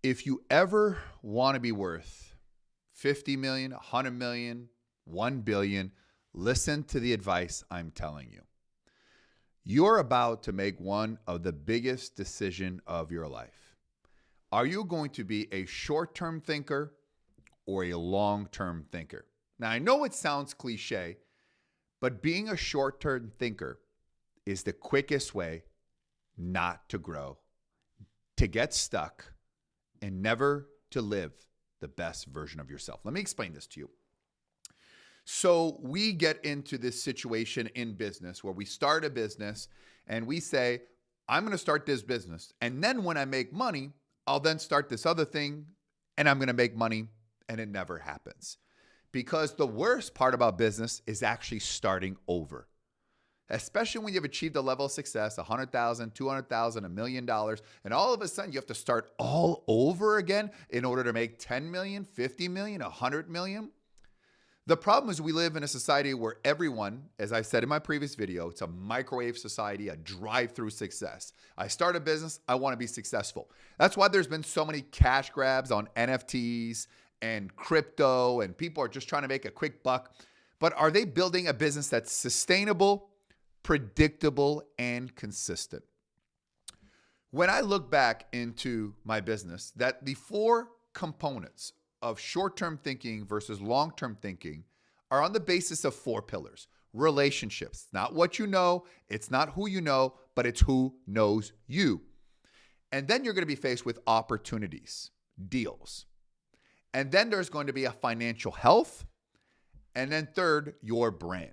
If you ever want to be worth 50 million, 100 million, 1 billion, listen to the advice I'm telling you. You're about to make one of the biggest decisions of your life. Are you going to be a short-term thinker or a long-term thinker? Now, I know it sounds cliche, but being a short-term thinker is the quickest way not to grow, to get stuck, and never to live the best version of yourself. Let me explain this to you. So we get into this situation in business where we start a business and we say, I'm going to start this business. And then when I make money, I'll then start this other thing and I'm going to make money. And it never happens. Because the worst part about business is actually starting over. Especially when you've achieved a level of success, $100,000, $200,000, $1 million, and all of a sudden you have to start all over again in order to make 10 million, 50 million, 100 million. The problem is we live in a society where everyone, as I said in my previous video, it's a microwave society, a drive-through success. I start a business, I want to be successful. That's why there's been so many cash grabs on NFTs and crypto, and people are just trying to make a quick buck. But are they building a business that's sustainable, predictable, and consistent? When I look back into my business, that the four components of short-term thinking versus long-term thinking are on the basis of four pillars. Relationships, not what you know, it's not who you know, but it's who knows you. And then you're going to be faced with opportunities, deals. And then there's going to be a financial health. And then third, your brand.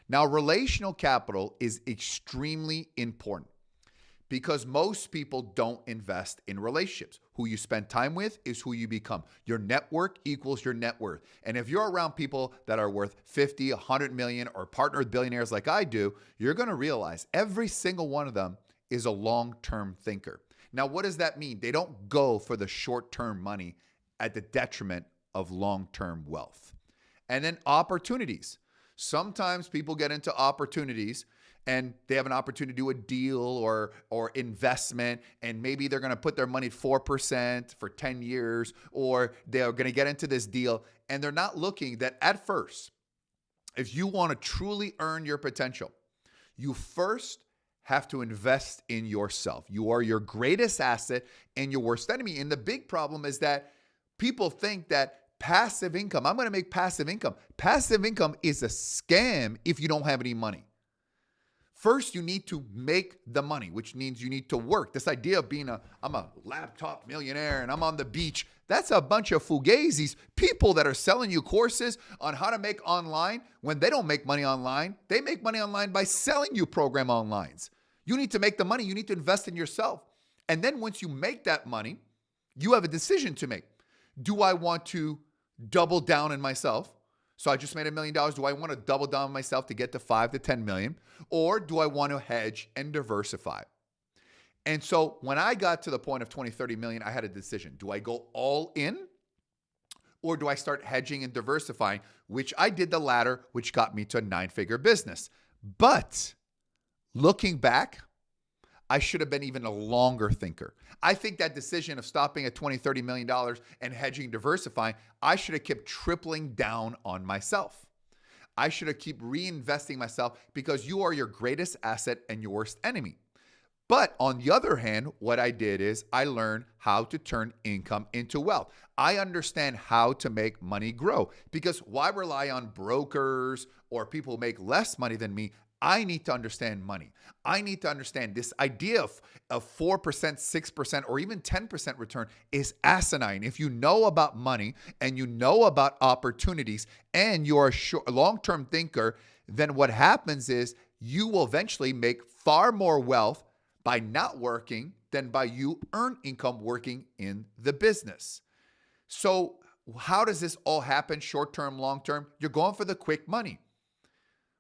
Now, relational capital is extremely important because most people don't invest in relationships. Who you spend time with is who you become. Your network equals your net worth. And if you're around people that are worth 50, 100 million or partner with billionaires like I do, you're going to realize every single one of them is a long-term thinker. Now, what does that mean? They don't go for the short-term money at the detriment of long-term wealth. And then opportunities. Sometimes people get into opportunities and they have an opportunity to do a deal or investment, and maybe they're going to put their money at 4% for 10 years, or they're going to get into this deal, and they're not looking that at first, if you want to truly earn your potential, you first have to invest in yourself. You are your greatest asset and your worst enemy. And the big problem is that people think that passive income, I'm going to make passive income. Passive income is a scam if you don't have any money. First, you need to make the money, which means you need to work. This idea of I'm a laptop millionaire and I'm on the beach, that's a bunch of fugazis, people that are selling you courses on how to make online. When they don't make money online, they make money online by selling you program onlines. You need to make the money. You need to invest in yourself. And then once you make that money, you have a decision to make. Do I want to double down in myself? So I just made $1 million. Do I want to double down on myself to get to 5 to 10 million? Or do I want to hedge and diversify? And so when I got to the point of 20, 30 million, I had a decision. Do I go all in? Or do I start hedging and diversifying? Which I did the latter, which got me to a 9-figure business. But looking back, I should have been even a longer thinker. I think that decision of stopping at $20, $30 million and hedging, diversifying, I should have kept tripling down on myself. I should have kept reinvesting myself because you are your greatest asset and your worst enemy. But on the other hand, what I did is I learned how to turn income into wealth. I understand how to make money grow because why rely on brokers or people who make less money than me? I need to understand money. I need to understand this idea of 4%, 6%, or even 10% return is asinine. If you know about money and you know about opportunities and you're a long-term thinker, then what happens is you will eventually make far more wealth by not working than by you earn income working in the business. So how does this all happen short-term, long-term? You're going for the quick money,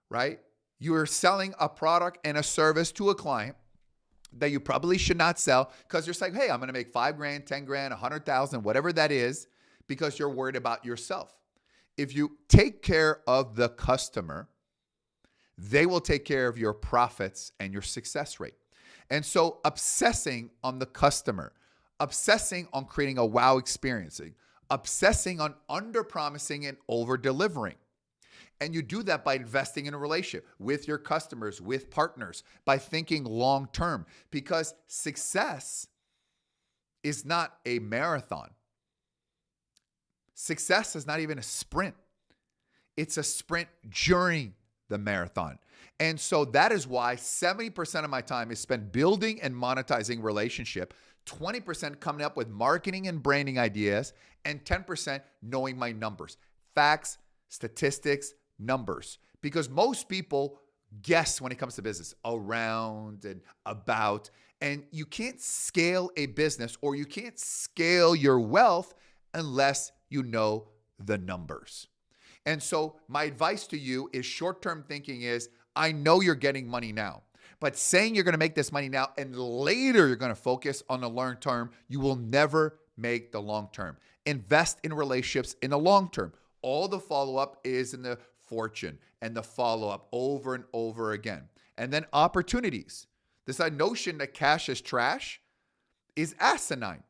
right? You are selling a product and a service to a client that you probably should not sell because you're saying, hey, I'm going to make $5,000, $10,000, $100,000, whatever that is, because you're worried about yourself. If you take care of the customer, they will take care of your profits and your success rate. And so obsessing on the customer, obsessing on creating a wow experience, obsessing on under-promising and over-delivering. And you do that by investing in a relationship with your customers, with partners, by thinking long-term, because success is not a marathon. Success is not even a sprint. It's a sprint during the marathon. And so that is why 70% of my time is spent building and monetizing relationship, 20% coming up with marketing and branding ideas, and 10% knowing my numbers, facts, statistics, numbers. Because most people guess when it comes to business, around and about, and you can't scale a business or you can't scale your wealth unless you know the numbers. And so my advice to you is short-term thinking is, I know you're getting money now, but saying you're going to make this money now and later you're going to focus on the long term, you will never make the long term. Invest in relationships in the long term. All the follow-up is in the fortune and the follow-up over and over again. And then opportunities. This notion that cash is trash is asinine.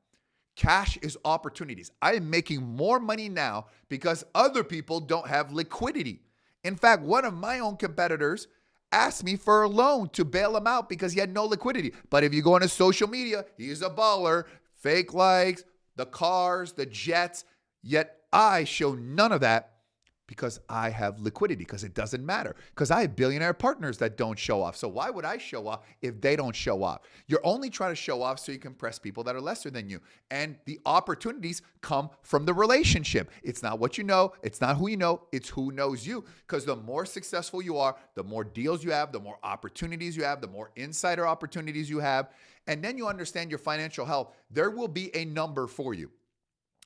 Cash is opportunities. I am making more money now because other people don't have liquidity. In fact, one of my own competitors asked me for a loan to bail him out because he had no liquidity. But if you go into social media, he's a baller, fake likes, the cars, the jets, yet I show none of that because I have liquidity, because it doesn't matter, because I have billionaire partners that don't show off. So why would I show off if they don't show off? You're only trying to show off so you can impress people that are lesser than you. And the opportunities come from the relationship. It's not what you know. It's not who you know. It's who knows you. Because the more successful you are, the more deals you have, the more opportunities you have, the more insider opportunities you have. And then you understand your financial health. There will be a number for you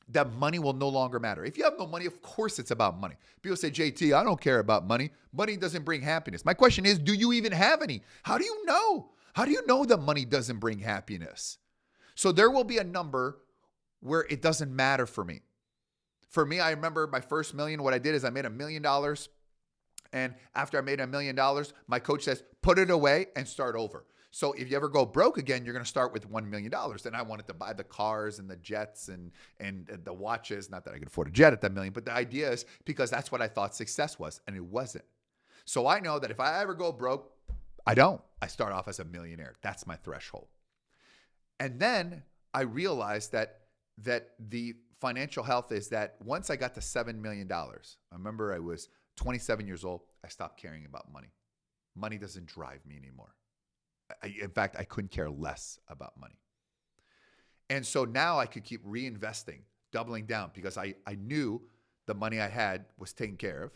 that money will no longer matter. If you have no money, of course it's about money. People say, JT, I don't care about money. Money doesn't bring happiness. My question is, do you even have any? How do you know? How do you know that money doesn't bring happiness? So there will be a number where it doesn't matter for me. For me, I remember my first million, what I did is I made $1 million. And after I made $1 million, my coach says, put it away and start over. So if you ever go broke again, you're going to start with $1 million. And I wanted to buy the cars and the jets and the watches. Not that I could afford a jet at that million, but the idea is because that's what I thought success was, and it wasn't. So I know that if I ever go broke, I don't. I start off as a millionaire. That's my threshold. And then I realized that the financial health is that once I got to $7 million, I remember I was 27 years old, I stopped caring about money. Money doesn't drive me anymore. In fact, I couldn't care less about money. And so now I could keep reinvesting, doubling down, because I knew the money I had was taken care of.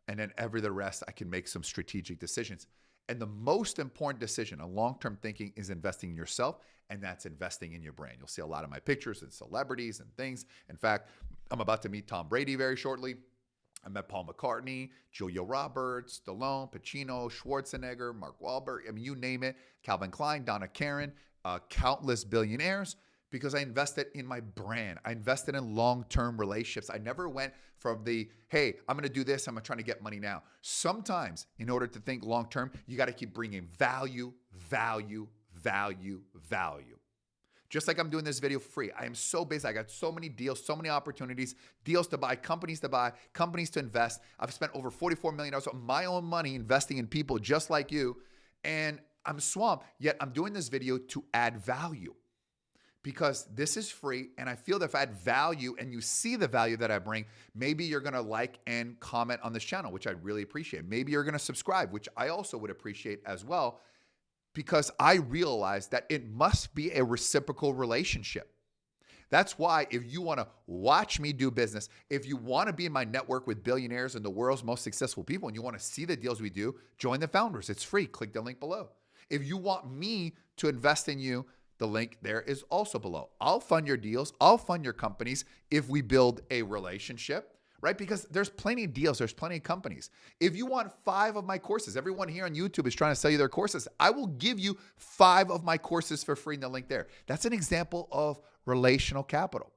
And then the rest, I can make some strategic decisions. And the most important decision on long-term thinking is investing in yourself, and that's investing in your brand. You'll see a lot of my pictures and celebrities and things. In fact, I'm about to meet Tom Brady very shortly. I met Paul McCartney, Julia Roberts, Stallone, Pacino, Schwarzenegger, Mark Wahlberg. I mean, you name it. Calvin Klein, Donna Karan, countless billionaires, because I invested in my brand. I invested in long-term relationships. I never went from the, hey, I'm going to do this. I'm trying to get money now. Sometimes in order to think long-term, you got to keep bringing value, value, value, value. Just like I'm doing this video for free. I am so busy. I got so many deals, so many opportunities, deals to buy, companies to invest. I've spent over $44 million of my own money investing in people just like you. And I'm swamped, yet I'm doing this video to add value because this is free. And I feel that if I add value and you see the value that I bring, maybe you're going to like and comment on this channel, which I'd really appreciate. Maybe you're going to subscribe, which I also would appreciate as well, because I realize that it must be a reciprocal relationship. That's why if you want to watch me do business, if you want to be in my network with billionaires and the world's most successful people, and you want to see the deals we do, join the founders. It's free. Click the link below. If you want me to invest in you, the link there is also below. I'll fund your deals. I'll fund your companies if we build a relationship. Right? Because there's plenty of deals. There's plenty of companies. If you want 5 of my courses, everyone here on YouTube is trying to sell you their courses. I will give you 5 of my courses for free in the link there. That's an example of relational capital.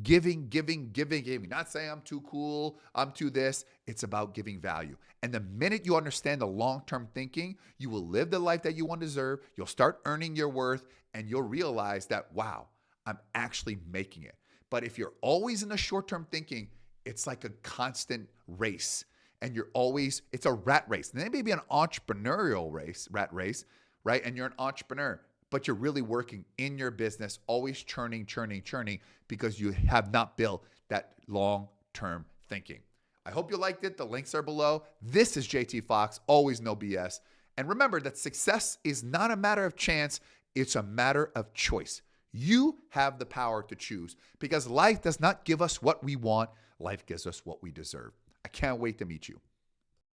Giving, giving, giving, giving. Not saying I'm too cool, I'm too this. It's about giving value. And the minute you understand the long-term thinking, you will live the life that you want to deserve. You'll start earning your worth, and you'll realize that, wow, I'm actually making it. But if you're always in the short-term thinking, it's like a constant race. And it's a rat race. And then maybe an entrepreneurial rat race, right? And you're an entrepreneur, but you're really working in your business, always churning, because you have not built that long-term thinking. I hope you liked it. The links are below. This is JT Fox, always no BS. And remember that success is not a matter of chance. It's a matter of choice. You have the power to choose because life does not give us what we want. Life gives us what we deserve. I can't wait to meet you.